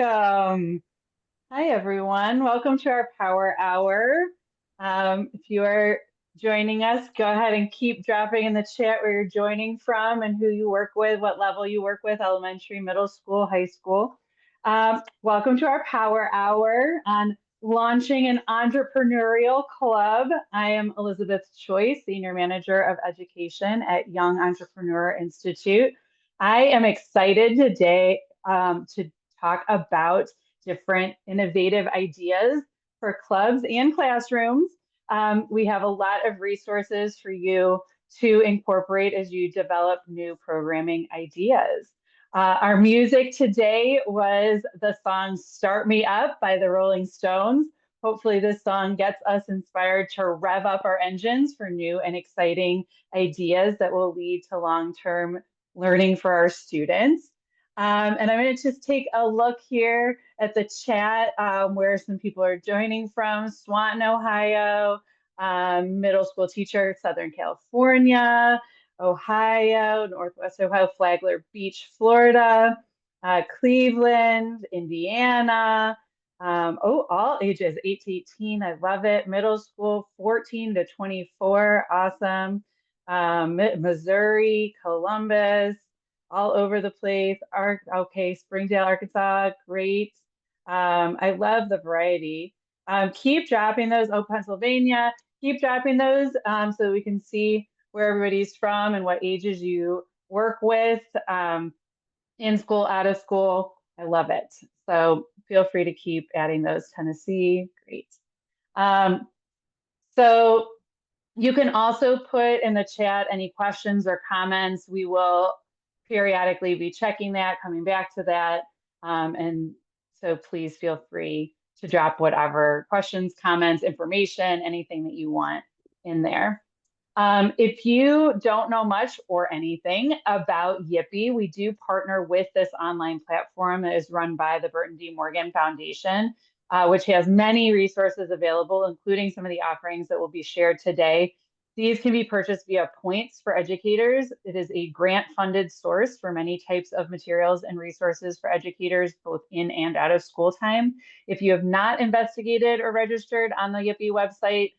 welcome. Hi, everyone. Welcome to our Power Hour. If you are joining us, go ahead and keep dropping in the chat where you're joining from and who you work with, what level you work with, elementary, middle school, high school. Welcome to our Power Hour on launching an entrepreneurial club. I am Elizabeth Chois, Senior Manager of Education at Young Entrepreneur Institute. I am excited today to talk about different innovative ideas for clubs and classrooms. We have a lot of resources for you to incorporate as you develop new programming ideas. Our music today was the song Start Me Up by the Rolling Stones. Hopefully, this song gets us inspired to rev up our engines for new and exciting ideas that will lead to long term learning for our students. And I'm going to just take a look here at the chat where some people are joining from. Swanton, Ohio, middle school teacher, Southern California, Ohio, Northwest Ohio, Flagler Beach, Florida, Cleveland, Indiana. All ages, 8 to 18. I love it. Middle school, 14 to 24. Awesome. Missouri, Columbus, all over the place. Okay, Springdale, Arkansas, great. I love the variety. Keep dropping those. Oh, Pennsylvania, keep dropping those so we can see where everybody's from and what ages you work with in school, out of school. I love it. So feel free to keep adding those. Tennessee, great. So you can also put in the chat any questions or comments. We will periodically be checking that, coming back to that. And so please feel free to drop whatever questions, comments, information, anything that you want in there. If you don't know much or anything about YIPI, we do partner with this online platform that is run by the Burton D. Morgan Foundation, which has many resources available, including some of the offerings that will be shared today. These can be purchased via points for educators. It is a grant-funded source for many types of materials and resources for educators, both in and out of school time. If you have not investigated or registered on the YIPI website,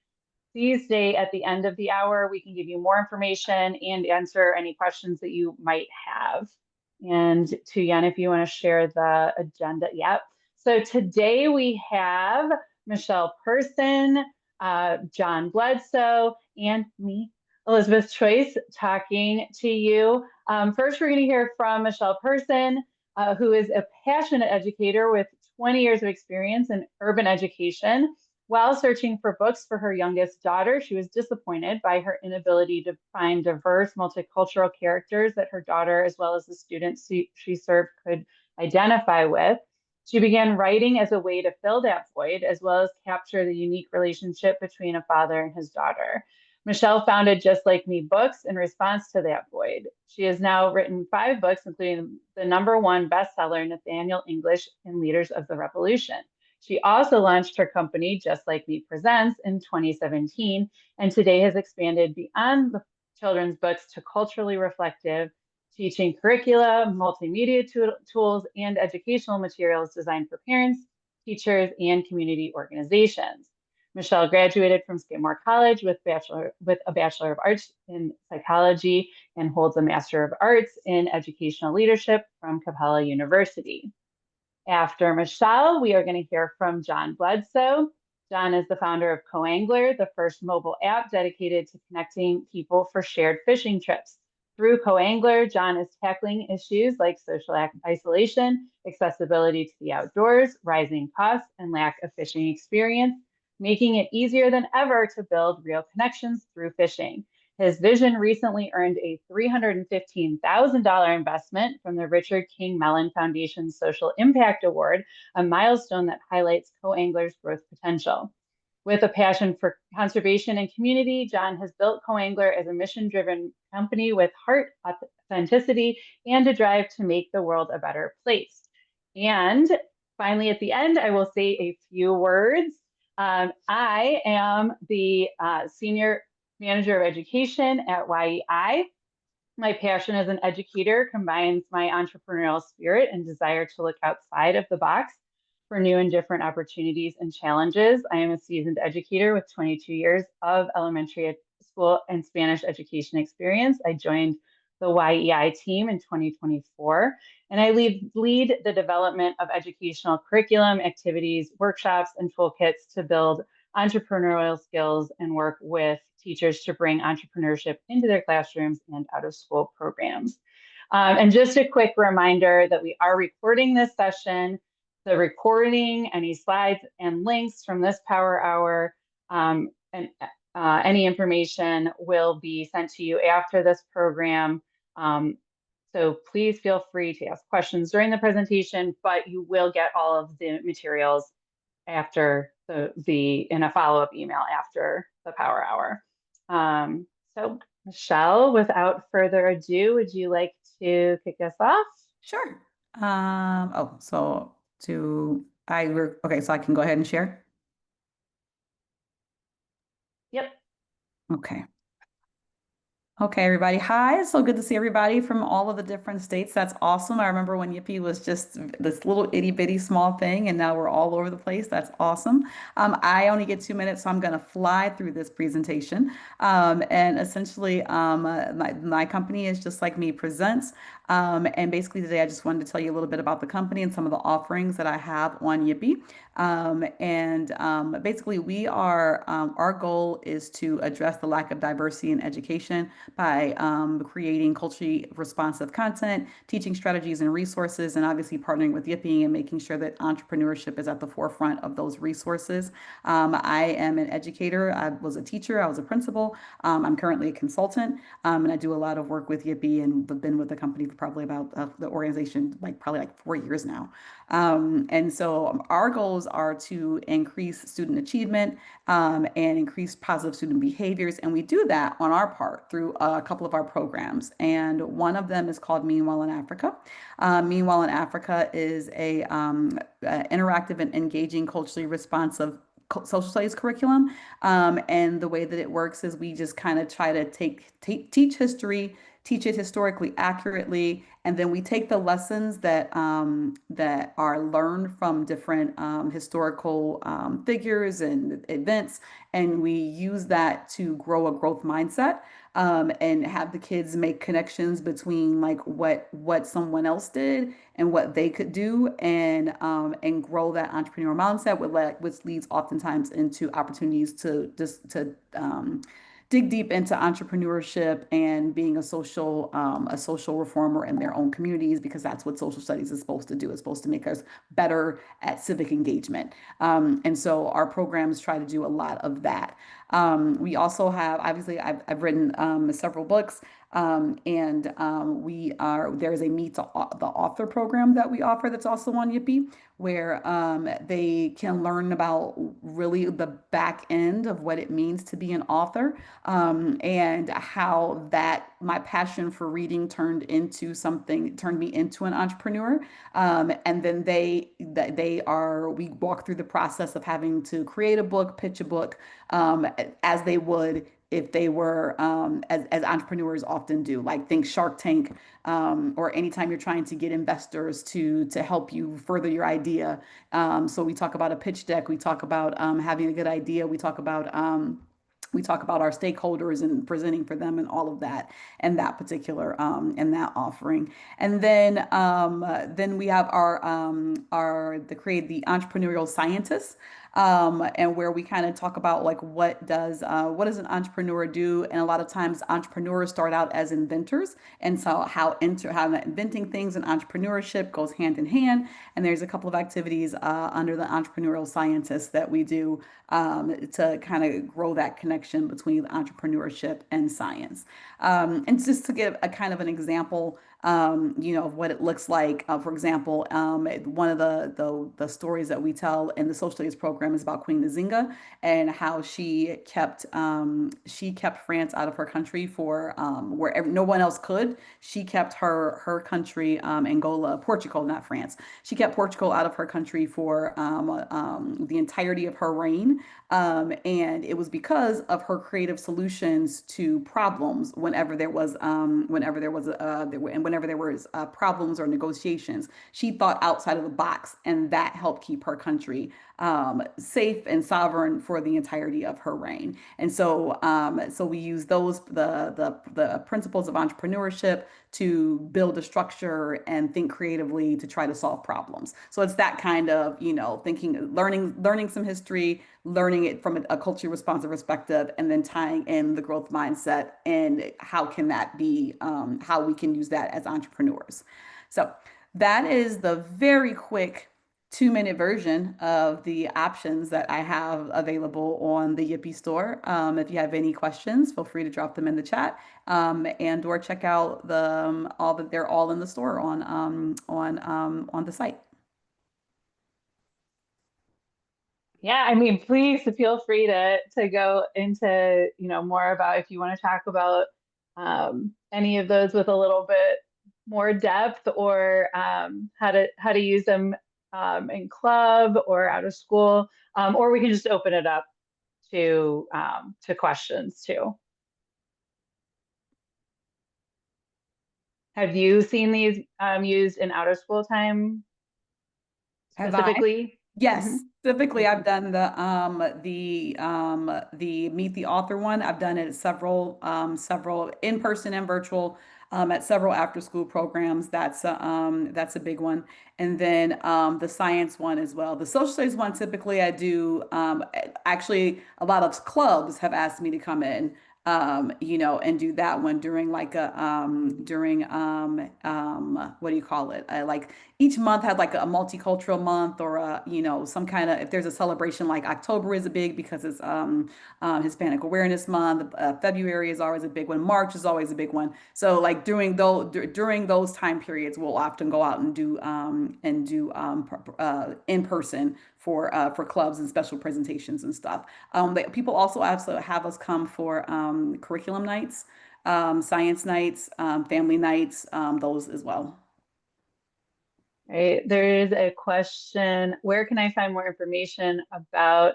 please stay at the end of the hour. We can give you more information and answer any questions that you might have. And Tuyen, if you want to share the agenda. Yep. So today we have Michelle Person, John Bledsoe, and me, Elizabeth Choice, talking to you. First, we're going to hear from Michelle Person, who is a passionate educator with 20 years of experience in urban education. While searching for books for her youngest daughter, she was disappointed by her inability to find diverse, multicultural characters that her daughter, as well as the students she served, could identify with. She began writing as a way to fill that void, as well as capture the unique relationship between a father and his daughter. Michelle founded Just Like Me Books in response to that void. She has now written 5 books, including the #1 bestseller, Nathaniel English and Leaders of the Revolution. She also launched her company, Just Like Me Presents, in 2017, and today has expanded beyond the children's books to culturally reflective teaching curricula, multimedia tools, and educational materials designed for parents, teachers, and community organizations. Michelle graduated from Skidmore College with a Bachelor of Arts in Psychology and holds a Master of Arts in Educational Leadership from Capella University. After Michelle, we are going to hear from John Bledsoe. John is the founder of CoAngler, the first mobile app dedicated to connecting people for shared fishing trips. Through CoAngler, John is tackling issues like social isolation, accessibility to the outdoors, rising costs, and lack of fishing experience, making it easier than ever to build real connections through fishing. His vision recently earned a $315,000 investment from the Richard King Mellon Foundation's Social Impact Award, a milestone that highlights CoAngler's growth potential. With a passion for conservation and community, John has built CoAngler as a mission-driven company with heart, authenticity, and a drive to make the world a better place. And finally, at the end, I will say a few words. I am the Senior Manager of Education at YEI. My passion as an educator combines my entrepreneurial spirit and desire to look outside of the box for new and different opportunities and challenges. I am a seasoned educator with 22 years of elementary school and Spanish education experience. I joined the YEI team in 2024, and I lead the development of educational curriculum, activities, workshops, and toolkits to build entrepreneurial skills and work with teachers to bring entrepreneurship into their classrooms and out of school programs. And just a quick reminder that we are recording this session. The recording, any slides and links from this power hour, and any information will be sent to you after this program. So please feel free to ask questions during the presentation, but you will get all of the materials after in a follow-up email after the power hour. So Michelle, without further ado, would you like to kick us off? Sure. Oh, so okay, so I can go ahead and share. Yep. Okay. Okay, everybody. Hi. It's so good to see everybody from all of the different states. That's awesome. I remember when Yippee was just this little itty bitty small thing, and now we're all over the place. That's awesome. I only get 2 minutes, so I'm going to fly through this presentation. And essentially, my company is Just Like Me Presents. And basically, today I just wanted to tell you a little bit about the company and some of the offerings that I have on Yippee. Basically, our goal is to address the lack of diversity in education by creating culturally responsive content, teaching strategies and resources, and obviously partnering with Yippee and making sure that entrepreneurship is at the forefront of those resources. I am an educator. I was a teacher. I was a principal. I'm currently a consultant, and I do a lot of work with Yippee and have been with the company for probably about the organization, like probably like 4 years now. And so our goals are to increase student achievement and increase positive student behaviors. And we do that on our part through a couple of our programs. And one of them is called Meanwhile in Africa. Meanwhile in Africa is a interactive and engaging, culturally responsive social studies curriculum. And the way that it works is we just kind of try to teach history, teach it historically accurately, and then we take the lessons that are learned from different historical figures and events, and we use that to grow a growth mindset, and have the kids make connections between like what someone else did and what they could do, and grow that entrepreneurial mindset, which leads oftentimes into opportunities to just to dig deep into entrepreneurship and being a social reformer in their own communities, because that's what social studies is supposed to do. It's supposed to make us better at civic engagement. And so our programs try to do a lot of that. We also have, obviously, I've written several books, there is a Meet the Author program that we offer that's also on Yippee, where they can learn about really the back end of what it means to be an author, and how that my passion for reading turned me into an entrepreneur. And then we walk through the process of having to create a book, pitch a book, as they would if they were, as entrepreneurs often do, like think Shark Tank, or anytime you're trying to get investors to help you further your idea. So we talk about a pitch deck. We talk about having a good idea. We talk about our stakeholders and presenting for them and all of that, and that particular and that offering. And then we have the entrepreneurial scientists, and where we kind of talk about like what does an entrepreneur do? And a lot of times entrepreneurs start out as inventors, and so how inventing things and entrepreneurship goes hand in hand. And there's a couple of activities under the entrepreneurial scientists that we do to kind of grow that connection between entrepreneurship and science. And just to give a kind of an example, what it looks like. For example, one of the stories that we tell in the social studies program is about Queen Nzinga and how she kept France out of her country for where no one else could. She kept her country, Angola, Portugal, not France. She kept Portugal out of her country for the entirety of her reign. And it was because of her creative solutions to problems whenever there was problems or negotiations. She thought outside of the box, and that helped keep her country safe and sovereign for the entirety of her reign. And so we use the principles of entrepreneurship to build a structure and think creatively to try to solve problems. So it's that kind of, thinking, learning some history, learning it from a culturally responsive perspective, and then tying in the growth mindset and how can that be, how we can use that as entrepreneurs. So that is the very quick 2-minute version of the options that I have available on the Yippee store. If you have any questions, feel free to drop them in the chat, and or check out all that they're all in the store on the site. Yeah, I mean, please feel free to go into, more about if you want to talk about any of those with a little bit more depth, or how to use them in club or out of school, or we can just open it up to questions too. Have you seen these used in out of school time Have I? specifically? Yes, Mhm. typically I've done the Meet the Author one. I've done it at several in person and virtual, at several after school programs. That's a big one. And then the science one as well. The social studies one typically I do, actually a lot of clubs have asked me to come in, and do that one during like a during what do you call it? Like each month had like a multicultural month, or some kind of, if there's a celebration, like October is a big because it's Hispanic Awareness Month. February is always a big one. March is always a big one. So like during those time periods, we'll often go out and do in person for clubs and special presentations and stuff. People also have us come for curriculum nights, science nights, family nights, those as well. Right. There is a question, where can I find more information about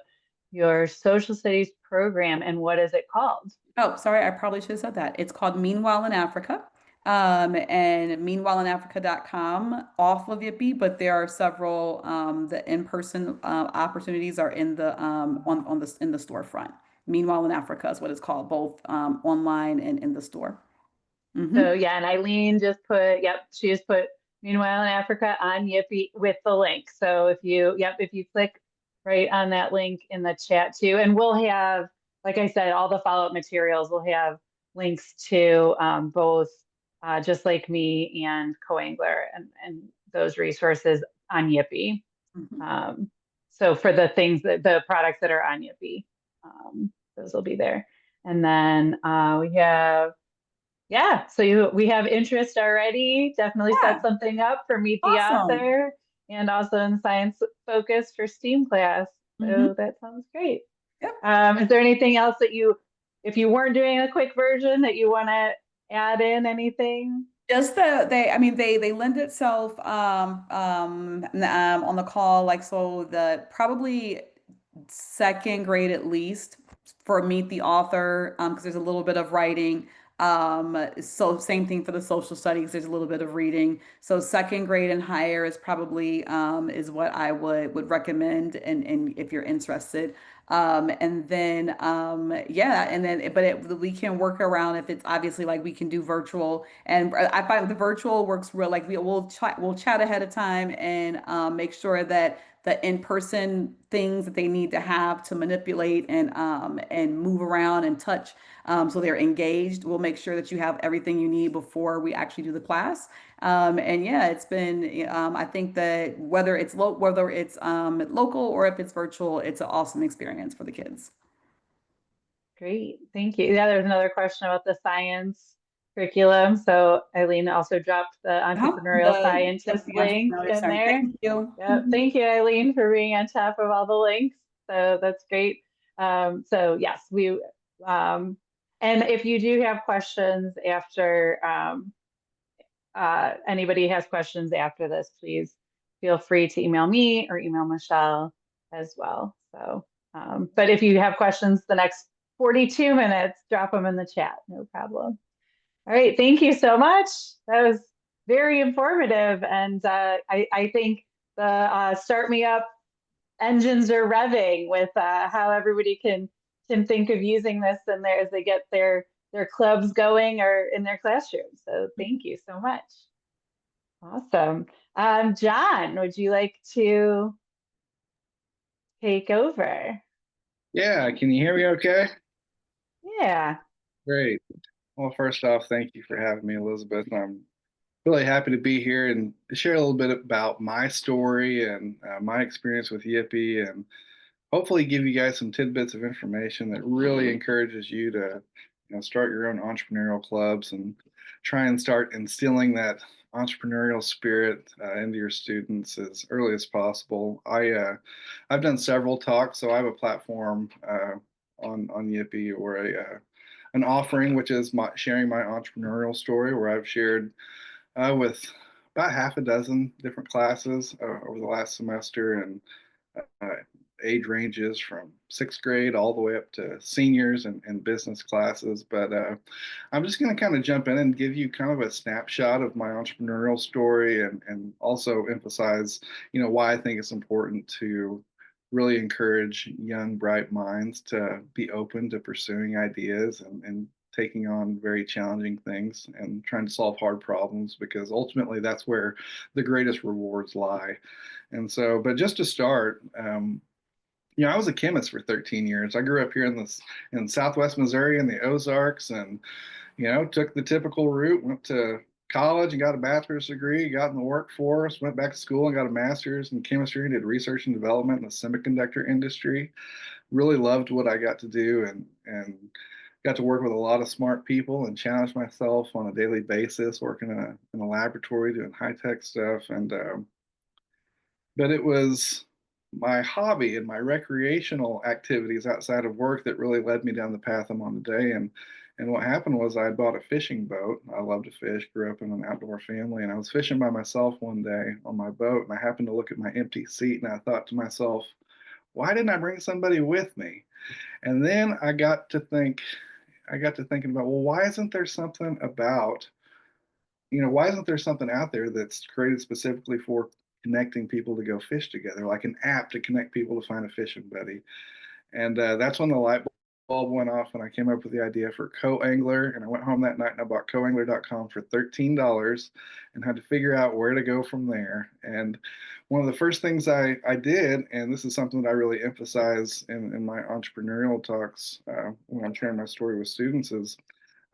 your social studies program and what is it called? Oh, sorry, I probably should have said that. It's called Meanwhile in Africa. And meanwhileinafrica.com off of Yippee, but there are several the in-person opportunities are in the on the in the storefront. Meanwhile in Africa is what it's called, both online and in the store. Hmm. So yeah, and Eileen just put, yep, she just put Meanwhile in Africa on Yippee with the link. So if you click right on that link in the chat too, and we'll have, like I said, all the follow-up materials, we'll have links to both Just Like Me and Coangler and those resources on Yippee. Hmm. Um, so for the products that are on Yippee, those will be there. And then we have, yeah, so we have interest already. Definitely set Yeah, something up for Meet the awesome. Author, and also in science focus for STEAM class. Hmm. So that sounds great. Yep. Is there anything else if you weren't doing a quick version, that you want to add in anything? Just I mean, they lend itself on the call, like, so the probably second grade at least for Meet the Author, because there's a little bit of writing. So same thing for the social studies, there's a little bit of reading. So second grade and higher is probably is what I would recommend, and if you're interested. And then yeah, and then we can work around if it's obviously like we can do virtual, and I find the virtual works real, like we'll chat ahead of time and make sure that the in-person things that they need to have to manipulate and move around and touch, so they're engaged. We'll make sure that you have everything you need before we actually do the class. And yeah, it's been I think that whether it's local or if it's virtual, it's an awesome experience for the kids. Great, thank you. Yeah, there's another question about the science. curriculum. So Eileen also dropped the Uh-huh. entrepreneurial Yep, scientist the link entrepreneurial in side. there. Thank you. Yep. Thank you, Eileen, for being on top of all the links. So that's great. So yes, and if you do have questions after, anybody has questions after this, please feel free to email me or email Michelle as well. So, but if you have questions the next 42 minutes, drop them in the chat, no problem. All right, thank you so much. That was very informative. And I think the Start Me Up engines are revving with how everybody can think of using this in there as they get their clubs going or in their classrooms. So thank you so much. Awesome. John, would you like to take over? Yeah, can you hear me okay? Yeah. Great. Well, first off, thank you for having me, Elizabeth. I'm really happy to be here and share a little bit about my story and my experience with Yippee, and hopefully give you guys some tidbits of information that really encourages you to, start your own entrepreneurial clubs and try and start instilling that entrepreneurial spirit into your students as early as possible. I've done several talks, so I have a platform on Yippee, or an offering, which is sharing my entrepreneurial story, where I've shared with about half a dozen different classes over the last semester, and uh, age ranges from sixth grade all the way up to seniors and business classes. But I'm just going to kind of jump in and give you kind of a snapshot of my entrepreneurial story, and also emphasize, why I think it's important to really encourage young, bright minds to be open to pursuing ideas and taking on very challenging things and trying to solve hard problems, because ultimately that's where the greatest rewards lie. And so, but just to start, I was a chemist for 13 years. I grew up here in Southwest Missouri in the Ozarks, and took the typical route. Went to college and got a bachelor's degree. Got in the workforce. Went back to school and got a master's in chemistry and did research and development in the semiconductor industry. Really loved what I got to do, and got to work with a lot of smart people and challenge myself on a daily basis, working in a laboratory doing high tech stuff. And but it was my hobby and my recreational activities outside of work that really led me down the path I'm on today. And what happened was I had bought a fishing boat. I love to fish, grew up in an outdoor family, and I was fishing by myself one day on my boat, and I happened to look at my empty seat, and I thought to myself, why didn't I bring somebody with me? And then I got to thinking about, well, why isn't there something out there that's created specifically for connecting people to go fish together, like an app to connect people to find a fishing buddy? And that's when the light bulb went off, and I came up with the idea for Co-Angler. And I went home that night and I bought coangler.com for $13 and had to figure out where to go from there. And one of the first things I did, and this is something that I really emphasize in my entrepreneurial talks when I'm sharing my story with students, is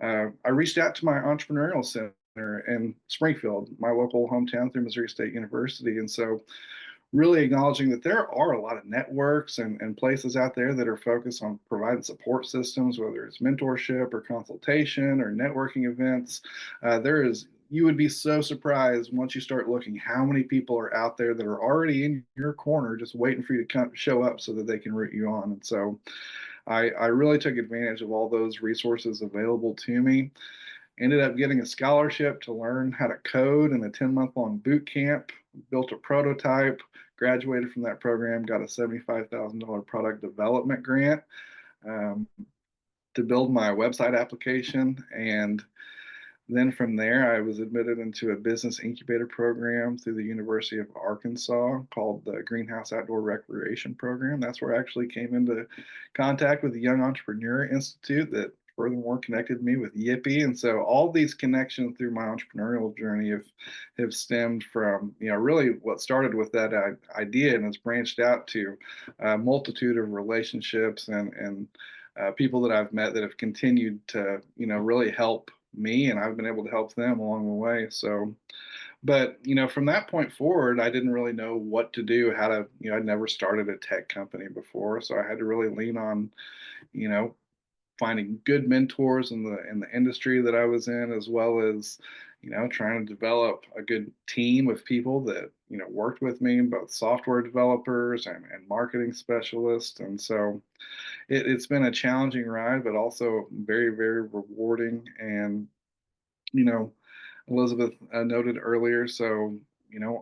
I reached out to my entrepreneurial center in Springfield, my local hometown, through Missouri State University. And so really acknowledging that there are a lot of networks and places out there that are focused on providing support systems, whether it's mentorship or consultation or networking events. You would be so surprised once you start looking how many people are out there that are already in your corner just waiting for you to show up so that they can root you on. And so I really took advantage of all those resources available to me. Ended up getting a scholarship to learn how to code in a 10-month-long boot camp, built a prototype, graduated from that program, got a $75,000 product development grant um, to build my website application. And then from there, I was admitted into a business incubator program through the University of Arkansas called the Greenhouse Outdoor Recreation Program. That's where I actually came into contact with the Young Entrepreneur Institute that furthermore connected me with Yippee. And so all these connections through my entrepreneurial journey have stemmed from, really what started with that idea, and it's branched out to a multitude of relationships and people that I've met that have continued to, really help me, and I've been able to help them along the way. So, but from that point forward, I didn't really know what to do, how to, I'd never started a tech company before, so I had to really lean on, you know, finding good mentors in the industry that I was in, as well as, trying to develop a good team of people that, worked with me, both software developers and marketing specialists. And so it's been a challenging ride, but also very, very rewarding. And, you know, Elizabeth noted earlier, so,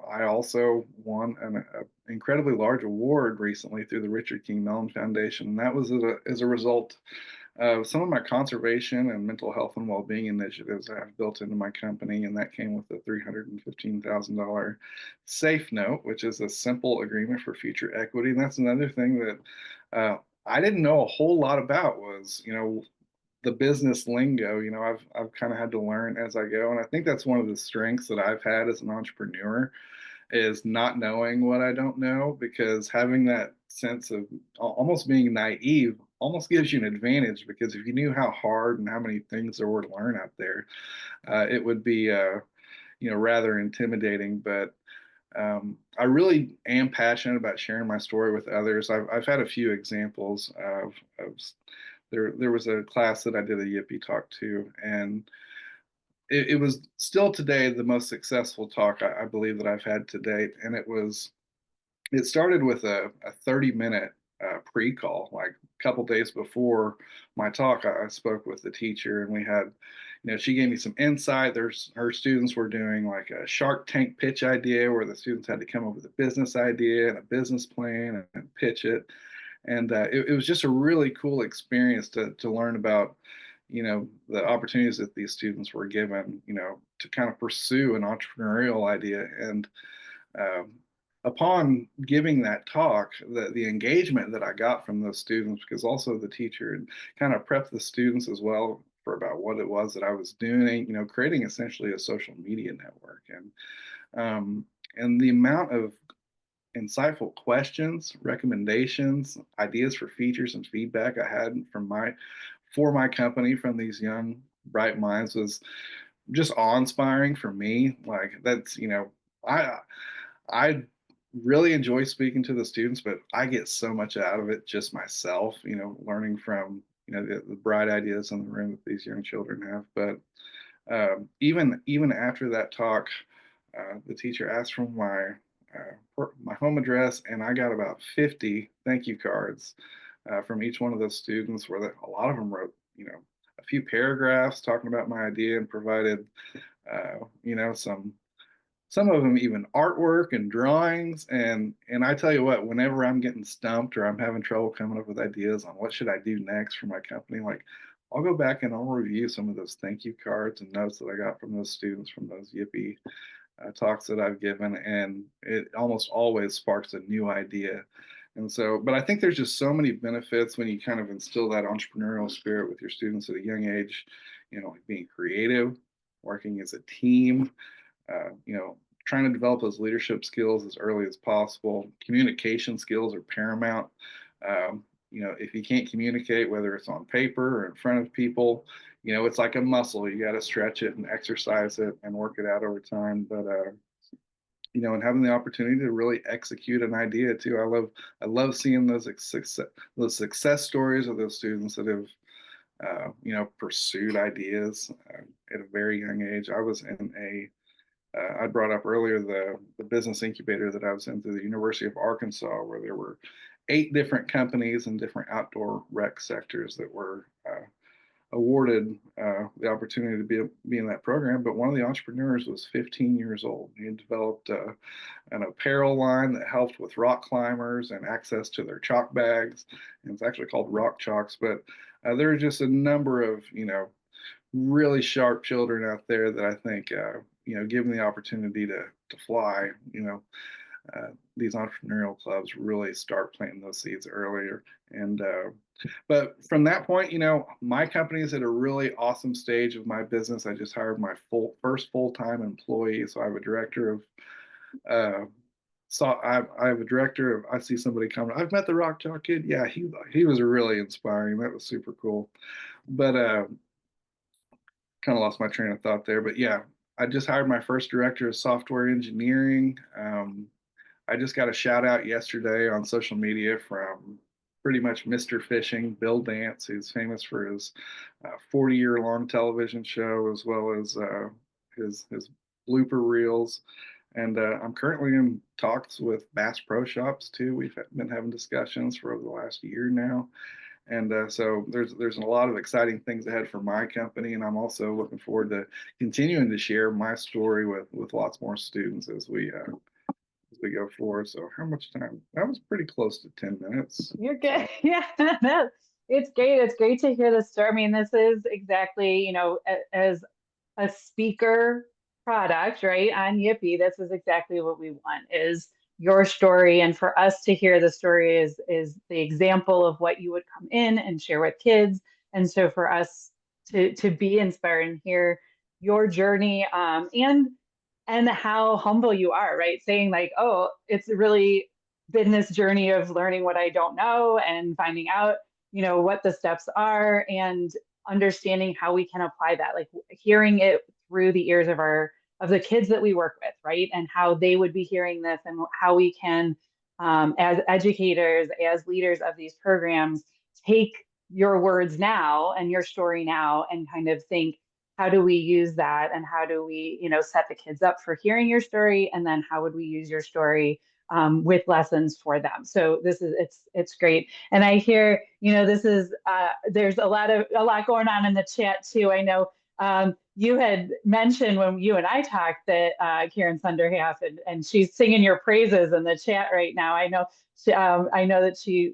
I also won an incredibly large award recently through the Richard King Mellon Foundation. And that was as a result some of my conservation and mental health and well-being initiatives I have built into my company, and that came with a $315,000 safe note, which is a simple agreement for future equity. And that's another thing that I didn't know a whole lot about was, the business lingo. I've kind of had to learn as I go, and I think that's one of the strengths that I've had as an entrepreneur is not knowing what I don't know, because having that sense of almost being naive almost gives you an advantage, because if you knew how hard and how many things there were to learn out there, it would be rather intimidating. But I really am passionate about sharing my story with others. I've had a few examples of there was a class that I did a Yippee talk to, and it was still today the most successful talk I believe that I've had to date. And it started with a 30-minute pre-call. Like a couple days before my talk, I spoke with the teacher, and we had, she gave me some insight. Her students were doing like a Shark Tank pitch idea, where the students had to come up with a business idea and a business plan and pitch it. And it was just a really cool experience to learn about, the opportunities that these students were given, to kind of pursue an entrepreneurial idea. And um, upon giving that talk, the engagement that I got from those students, because also the teacher had kind of prepped the students as well for about what it was that I was doing, creating essentially a social media network. And the amount of insightful questions, recommendations, ideas for features and feedback I had for my company from these young bright minds was just awe-inspiring for me. Like that's, I I really enjoy speaking to the students, but I get so much out of it just myself, learning from, the bright ideas in the room that these young children have. But even after that talk, the teacher asked for my home address, and I got about 50 thank you cards from each one of those students, where a lot of them wrote, a few paragraphs talking about my idea, and provided, some of them even artwork and drawings. And I tell you what, whenever I'm getting stumped or I'm having trouble coming up with ideas on what should I do next for my company, like I'll go back and I'll review some of those thank you cards and notes that I got from those students from those Yippee talks that I've given, and it almost always sparks a new idea. And so, but I think there's just so many benefits when you kind of instill that entrepreneurial spirit with your students at a young age, like being creative, working as a team, trying to develop those leadership skills as early as possible. Communication skills are paramount. If you can't communicate, whether it's on paper or in front of people, it's like a muscle. You got to stretch it and exercise it and work it out over time. But and having the opportunity to really execute an idea too. I love seeing those success stories of those students that have pursued ideas at a very young age. I was in I brought up earlier the business incubator that I was in through the University of Arkansas, where there were 8 different companies in different outdoor rec sectors that were awarded the opportunity to be in that program. But one of the entrepreneurs was 15 years old. He had developed an apparel line that helped with rock climbers and access to their chalk bags. And it's actually called Rock Chalks. But there are just a number of, really sharp children out there that I think, given the opportunity to fly, these entrepreneurial clubs really start planting those seeds earlier. And but from that point, my company is at a really awesome stage of my business. I just hired my first full-time employee, so I have a director of. I have a director of. I see somebody coming. I've met the Rock Chalk kid. Yeah, he was really inspiring. That was super cool. But kind of lost my train of thought there. But yeah, I just hired my first director of software engineering. I just got a shout out yesterday on social media from pretty much Mr. Fishing, Bill Dance, who's famous for his 40-year-long television show, as well as his blooper reels. And I'm currently in talks with Bass Pro Shops too. We've been having discussions for over the last year now. And so there's a lot of exciting things ahead for my company, and I'm also looking forward to continuing to share my story with lots more students as we go forward. So how much time? That was pretty close to 10 minutes. You're good. Yeah, no, it's great. It's great to hear the story. I mean, this is exactly, as a speaker product, right, on Yippee, this is exactly what we want, is your story. And for us to hear the story is the example of what you would come in and share with kids. And so for us to be inspired and hear your journey, and how humble you are, right? Saying like, oh, it's really been this journey of learning what I don't know and finding out, what the steps are and understanding how we can apply that, like hearing it through the ears of the kids that we work with, right? And how they would be hearing this and how we can, as educators, as leaders of these programs, take your words now and your story now and kind of think, how do we use that and how do we set the kids up for hearing your story, and then how would we use your story with lessons for them. So this is it's great. And I hear this is there's a lot going on in the chat too. I know you had mentioned when you and I talked that Karen Sunderhalf, and she's singing your praises in the chat right now. I know I know that she,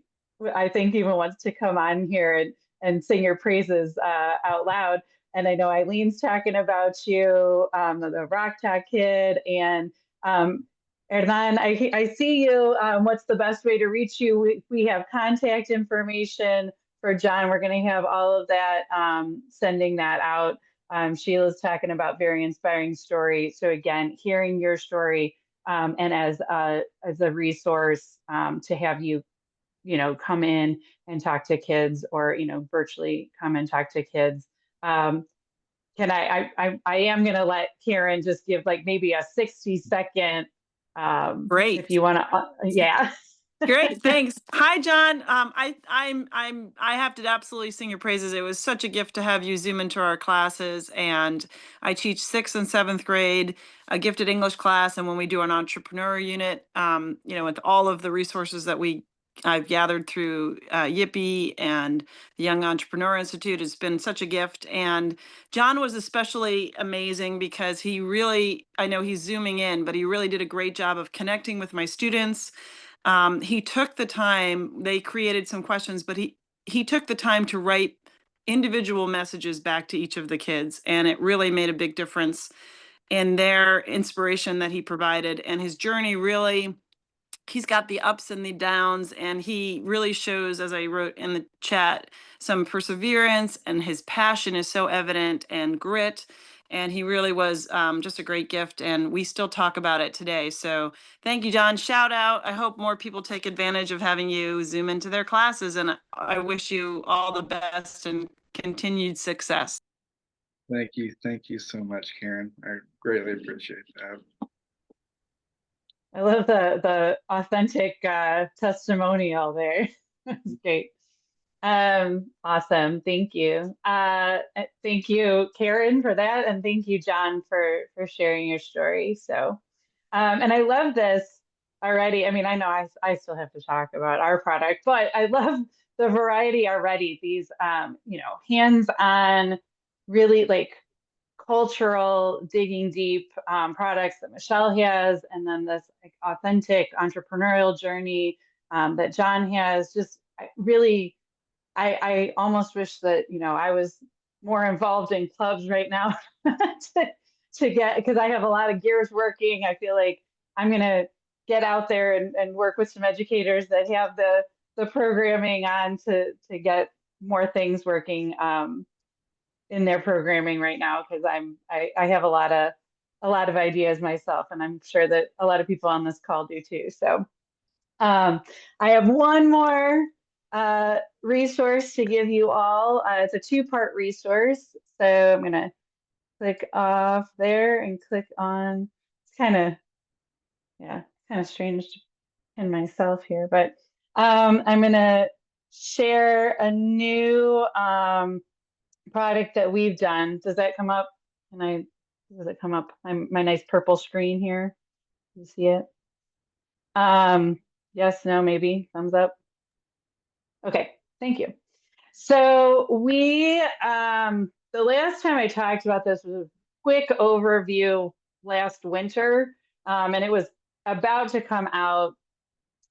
I think, even wants to come on here and sing your praises out loud. And I know Eileen's talking about you, the Rock Talk kid, and Hernan, I see you. What's the best way to reach you? We have contact information for John. We're going to have all of that, sending that out. Sheila's talking about very inspiring story. So again, hearing your story, and as a resource, to have you, come in and talk to kids, or virtually come and talk to kids. Can I am going to let Karen just give like maybe a 60-second, Great. if you want to, yeah. Great, thanks. Hi, John. I have to absolutely sing your praises. It was such a gift to have you Zoom into our classes, and I teach 6th and 7th grade, a gifted English class, and when we do an entrepreneurial unit, with all of the resources that I've gathered through Yippee and the Young Entrepreneur Institute, it's been such a gift. And John was especially amazing because he really, I know he's zooming in, but he really did a great job of connecting with my students. He took the time, they created some questions, but he took the time to write individual messages back to each of the kids. And it really made a big difference in their inspiration that he provided. And his journey really, he's got the ups and the downs, and he really shows, as I wrote in the chat, some perseverance, and his passion is so evident, and grit. And he really was just a great gift, and we still talk about it today. So thank you, John. Shout out. I hope more people take advantage of having you Zoom into their classes, and I wish you all the best and continued success. Thank you. Thank you so much, Karen. I greatly appreciate that. I love the authentic testimonial there. That's great. Awesome. Thank you. Thank you, Karen, for that, and thank you, John, for sharing your story. So, and I love this already. I mean, I know I still have to talk about our product, but I love the variety already. These, hands-on, really like cultural, digging deep products that Michelle has, and then this like, authentic entrepreneurial journey that John has. Just really, I almost wish that I was more involved in clubs right now to get, because I have a lot of gears working. I feel like I'm gonna get out there and work with some educators that have the programming on to get more things working in their programming right now, because I have a lot of ideas myself, and I'm sure that a lot of people on this call do too. So I have one more resource to give you all. It's a two-part resource. So I'm gonna click off there and click on, it's kind of strange to pin myself here, but I'm gonna share a new product that we've done. Does that come up? Does it come up? My nice purple screen here. You see it? Yes, no, maybe, thumbs up. Okay, thank you. So the last time I talked about this was a quick overview last winter, and it was about to come out.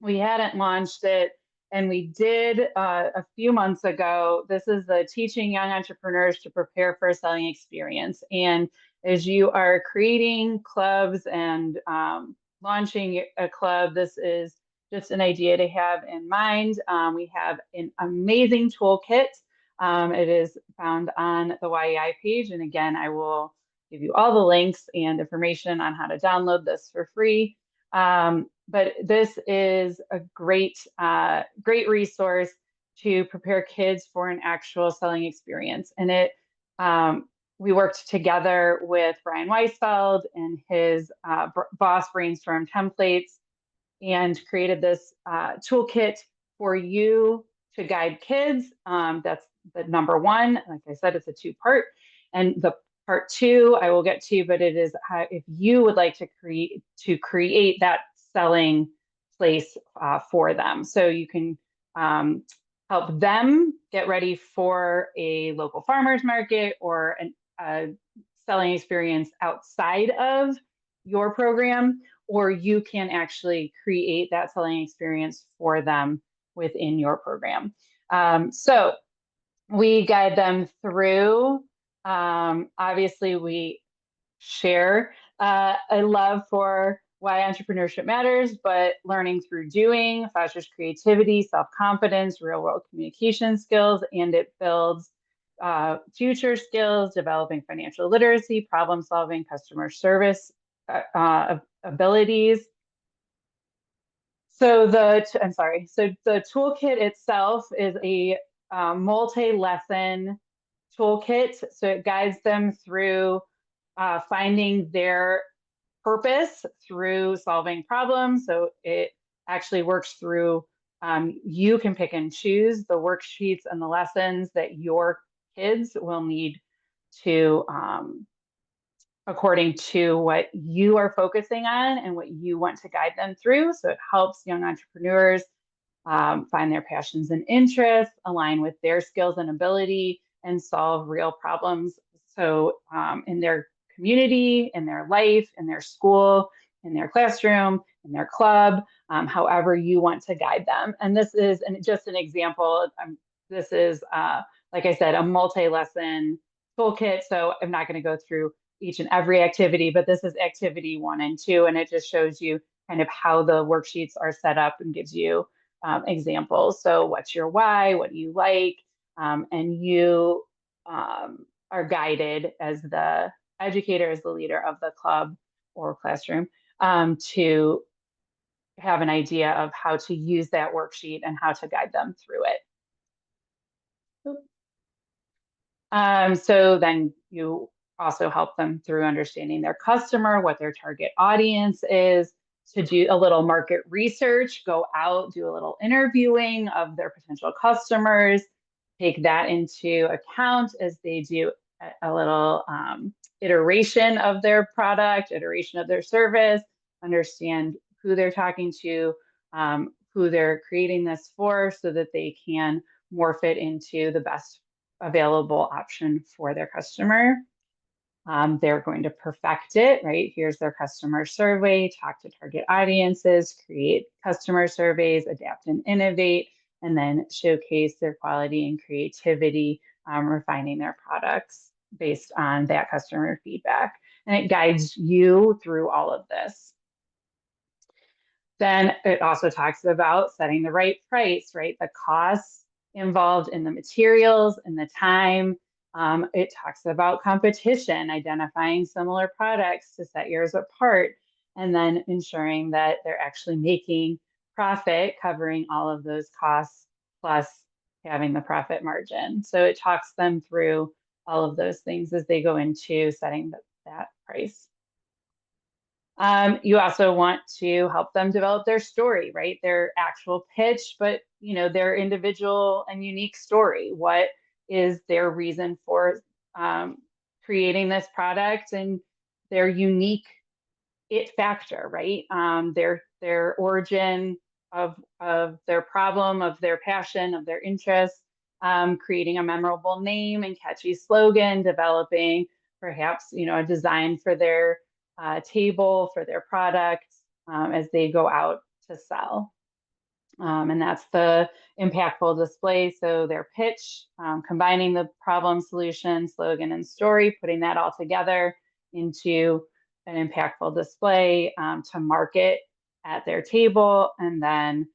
We hadn't launched it, and we did a few months ago. This is the Teaching Young Entrepreneurs to Prepare for a Selling Experience. And as you are creating clubs and launching a club, this is just an idea to have in mind. We have an amazing toolkit. It is found on the YEI page. And again, I will give you all the links and information on how to download this for free. But this is a great resource to prepare kids for an actual selling experience. And we worked together with Brian Weisfeld and his Boss Brainstorm templates and created this toolkit for you to guide kids. That's the number one. Like I said, it's a two-part. And the part two, I will get to, but it is how, if you would like to create that selling place for them. So you can help them get ready for a local farmer's market or a selling experience outside of your program, or you can actually create that selling experience for them within your program. So we guide them through. Obviously, we share a love for why entrepreneurship matters, but learning through doing fosters creativity, self-confidence, real-world communication skills, and it builds future skills, developing financial literacy, problem-solving, customer service abilities. So the toolkit itself is a multi-lesson toolkit. So it guides them through finding their purpose through solving problems. So it actually works through, you can pick and choose the worksheets and the lessons that your kids will need to, according to what you are focusing on and what you want to guide them through. So it helps young entrepreneurs find their passions and interests, align with their skills and ability, and solve real problems. So in their community, in their life, in their school, in their classroom, in their club, however you want to guide them. And this is just an example. This is, like I said, a multi-lesson toolkit. So I'm not going to go through each and every activity, but this is activity 1 and 2, and it just shows you kind of how the worksheets are set up and gives you examples. So what's your why? What do you like? And you are guided as the educator, as the leader of the club or classroom, to have an idea of how to use that worksheet and how to guide them through it. So then you also help them through understanding their customer, what their target audience is, to do a little market research, go out, do a little interviewing of their potential customers, take that into account as they do a little iteration of their product, iteration of their service, understand who they're talking to, who they're creating this for, so that they can morph it into the best available option for their customer. They're going to perfect it, right? Here's their customer survey, talk to target audiences, create customer surveys, adapt and innovate, and then showcase their quality and creativity, refining their products based on that customer feedback. And it guides you through all of this. Then it also talks about setting the right price, right? The costs involved in the materials and the time. It talks about competition, identifying similar products to set yours apart, and then ensuring that they're actually making profit, covering all of those costs, plus having the profit margin. So it talks them through all of those things as they go into setting that price. You also want to help them develop their story, right? Their actual pitch, but their individual and unique story. What is their reason for creating this product and their unique it factor, right? Their origin of their problem, of their passion, of their interest, creating a memorable name and catchy slogan, developing perhaps a design for their table for their products as they go out to sell. And that's the impactful display. So their pitch, combining the problem, solution, slogan, and story, putting that all together into an impactful display to market at their table, and then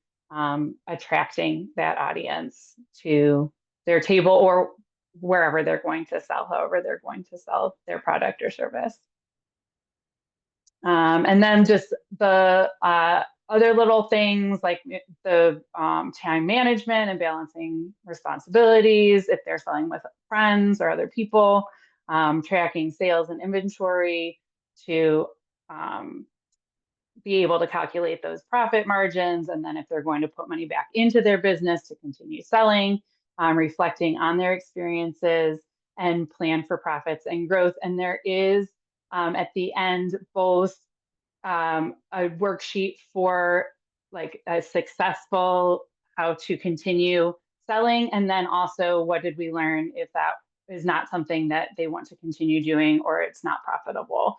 attracting that audience to their table or wherever they're going to sell, however they're going to sell their product or service. And then just the other little things like the time management and balancing responsibilities, if they're selling with friends or other people, tracking sales and inventory to be able to calculate those profit margins. And then if they're going to put money back into their business to continue selling, reflecting on their experiences and plan for profits and growth. And there is at the end both a worksheet for like a successful how to continue selling, and then also what did we learn if that is not something that they want to continue doing or it's not profitable.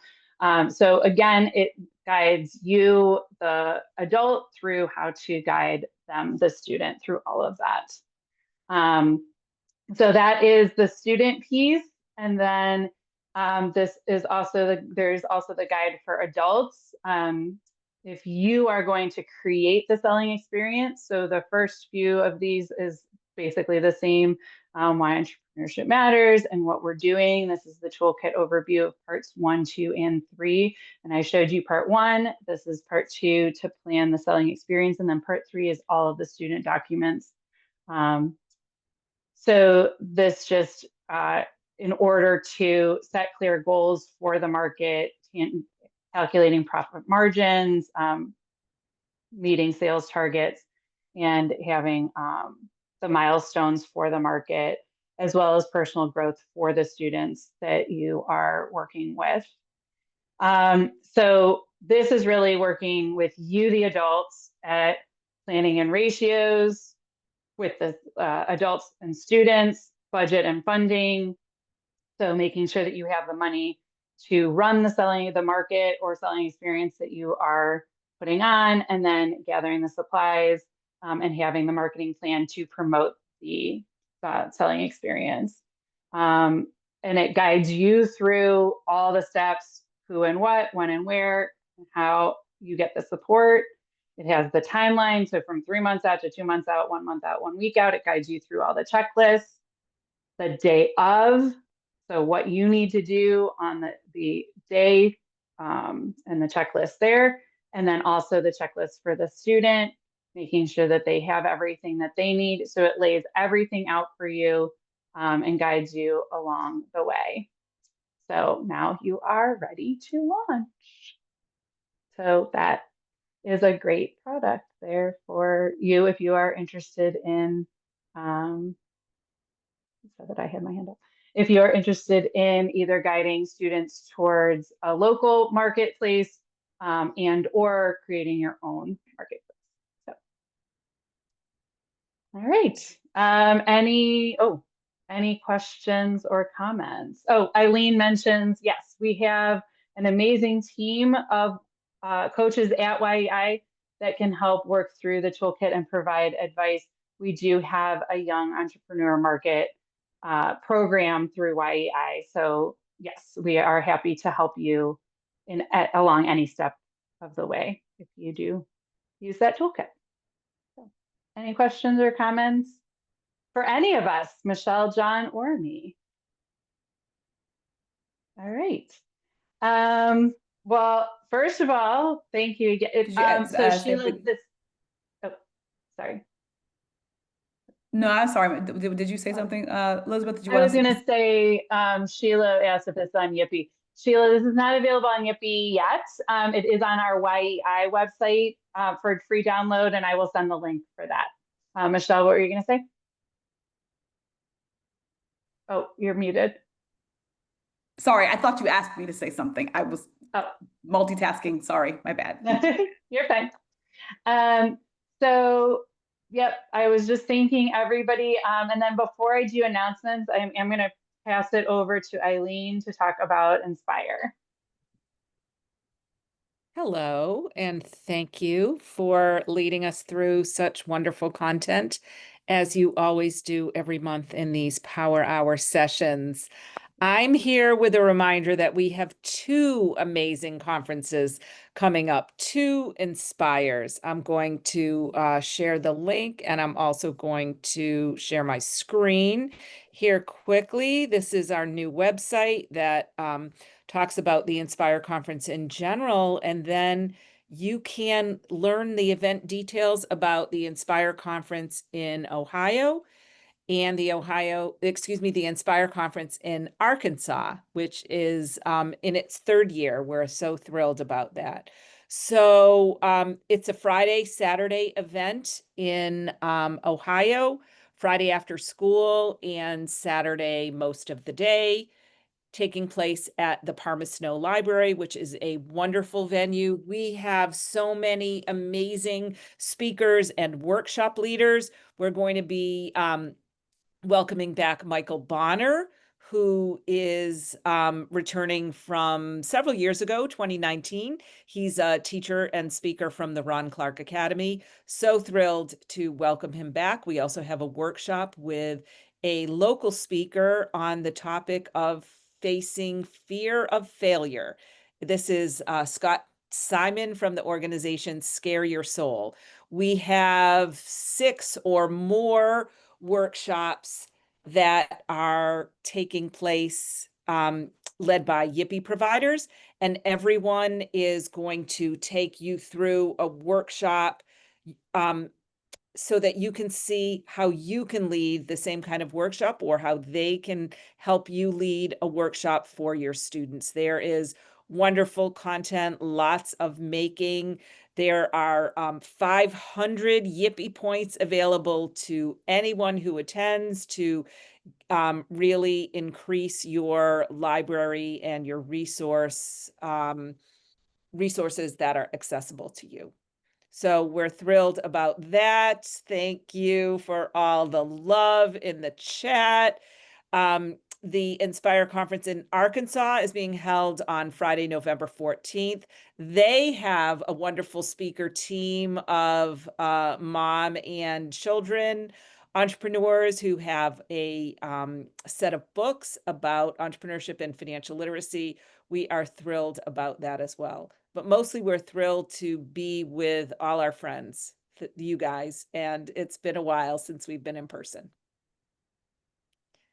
So again, it guides you, the adult, through how to guide them, the student, through all of that. So that is the student piece. And then this is also there's also the guide for adults. If you are going to create the selling experience, so the first few of these is basically the same, why entrepreneurship matters and what we're doing. This is the toolkit overview of parts 1, 2, and 3. And I showed you part 1. This is part 2 to plan the selling experience. And then part 3 is all of the student documents. So this just in order to set clear goals for the market, calculating profit margins, meeting sales targets, and having the milestones for the market, as well as personal growth for the students that you are working with. So this is really working with you, the adults, at planning and ratios with the adults and students, budget and funding. So making sure that you have the money to run the market or selling experience that you are putting on, and then gathering the supplies and having the marketing plan to promote the selling experience. And it guides you through all the steps, who and what, when and where, and how you get the support. It has the timeline. So from 3 months out to 2 months out, 1 month out, 1 week out, it guides you through all the checklists, the day of. So what you need to do on the day and the checklist there. And then also the checklist for the student, making sure that they have everything that they need. So it lays everything out for you and guides you along the way. So now you are ready to launch. So that is a great product there for you if you are interested in, so that I had my hand up. If you're interested in either guiding students towards a local marketplace and or creating your own marketplace. So, all right. Any questions or comments? Oh, Eileen mentions, yes, we have an amazing team of coaches at YEI that can help work through the toolkit and provide advice. We do have a young entrepreneur market program through YEI. So yes, we are happy to help you along any step of the way if you do use that toolkit. So, any questions or comments for any of us, Michelle, John, or me? All right. Well, first of all, thank you again. So Sheila, sorry. No, I'm sorry. Did you say something, Elizabeth? Did you I want was going to say, Sheila asked if it's on Yippee. Sheila, this is not available on YEI yet. It is on our YEI website for free download, and I will send the link for that. Michelle, what were you going to say? Oh, you're muted. Sorry, I thought you asked me to say something. I was Oh. multitasking. Sorry, my bad. You're fine. So, yep, I was just thanking everybody. And then before I do announcements, I'm going to pass it over to Eileen to talk about Inspire. Hello, and thank you for leading us through such wonderful content as you always do every month in these Power Hour sessions. I'm here with a reminder that we have two amazing conferences coming up, two Inspires. I'm going to share the link, and I'm also going to share my screen here quickly. This is our new website that talks about the Inspire conference in general, and then you can learn the event details about the Inspire conference in Ohio and the Inspire conference in Arkansas, which is in its third year. We're so thrilled about that. So it's a Friday, Saturday event in Ohio, Friday after school and Saturday most of the day, taking place at the Parma Snow Library, which is a wonderful venue. We have so many amazing speakers and workshop leaders. We're going to be welcoming back Michael Bonner, who is returning from several years ago, 2019. He's a teacher and speaker from the Ron Clark Academy. So thrilled to welcome him back. We also have a workshop with a local speaker on the topic of facing fear of failure. This is Scott Simon from the organization Scare Your Soul. We have 6 or more workshops that are taking place led by YIPI providers, and everyone is going to take you through a workshop so that you can see how you can lead the same kind of workshop or how they can help you lead a workshop for your students. There is wonderful content, lots of making. There are 500 YIPI points available to anyone who attends to really increase your library and your resources that are accessible to you. So we're thrilled about that. Thank you for all the love in the chat. The Inspire Conference in Arkansas is being held on Friday, November 14th. They have a wonderful speaker team of mom and children entrepreneurs who have a set of books about entrepreneurship and financial literacy. We are thrilled about that as well. But mostly we're thrilled to be with all our friends, you guys, and it's been a while since we've been in person.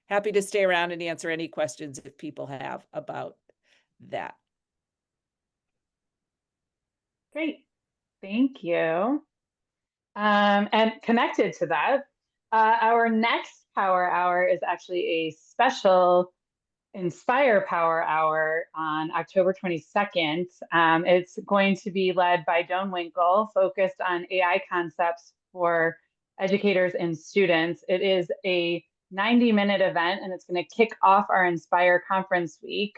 Happy to stay around and answer any questions if people have about that. Great, thank you. And connected to that, our next Power Hour is actually a special Inspire Power Hour on October 22nd. It's going to be led by Doan Winkle, focused on AI concepts for educators and students. It is a 90-minute event, and it's going to kick off our Inspire Conference Week.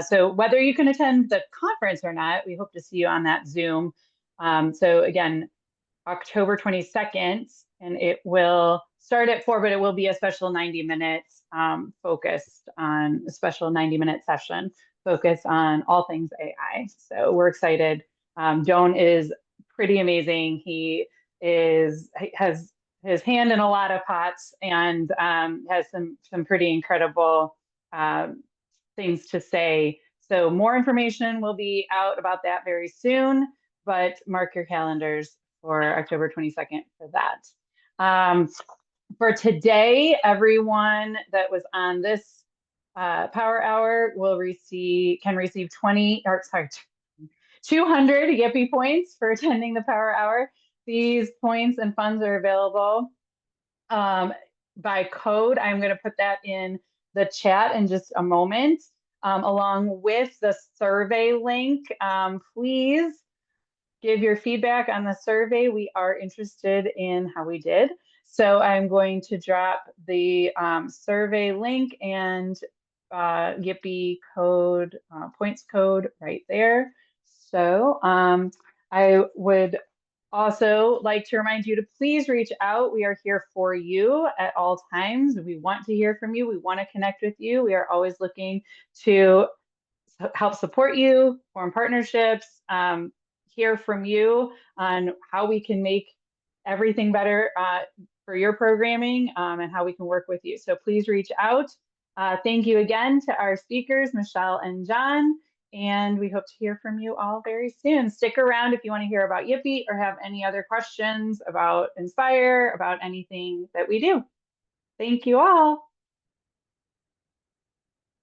So whether you can attend the conference or not, we hope to see you on that Zoom. So again, October 22nd, and it will start at 4, but it will be a special 90 minutes focused on a special 90-minute session focused on all things AI. So we're excited. Doan is pretty amazing. He has his hand in a lot of pots and has some pretty incredible things to say. So more information will be out about that very soon, but mark your calendars for October 22nd for that. For today, everyone that was on this Power Hour can receive 200 YIPI points for attending the Power Hour. These points and funds are available by code. I'm going to put that in the chat in just a moment. along with the survey link. Please give your feedback on the survey. We are interested in how we did. So I'm going to drop the survey link and YIPY code, points code right there. So I would also like to remind you to please reach out. We are here for you at all times. We want to hear from you. We want to connect with you. We are always looking to help support you, form partnerships, hear from you on how we can make everything better for your programming and how we can work with you. So please reach out. Thank you again to our speakers, Michelle and John, and we hope to hear from you all very soon. Stick around if you want to hear about YIPY or have any other questions about Inspire, about anything that we do. Thank you all.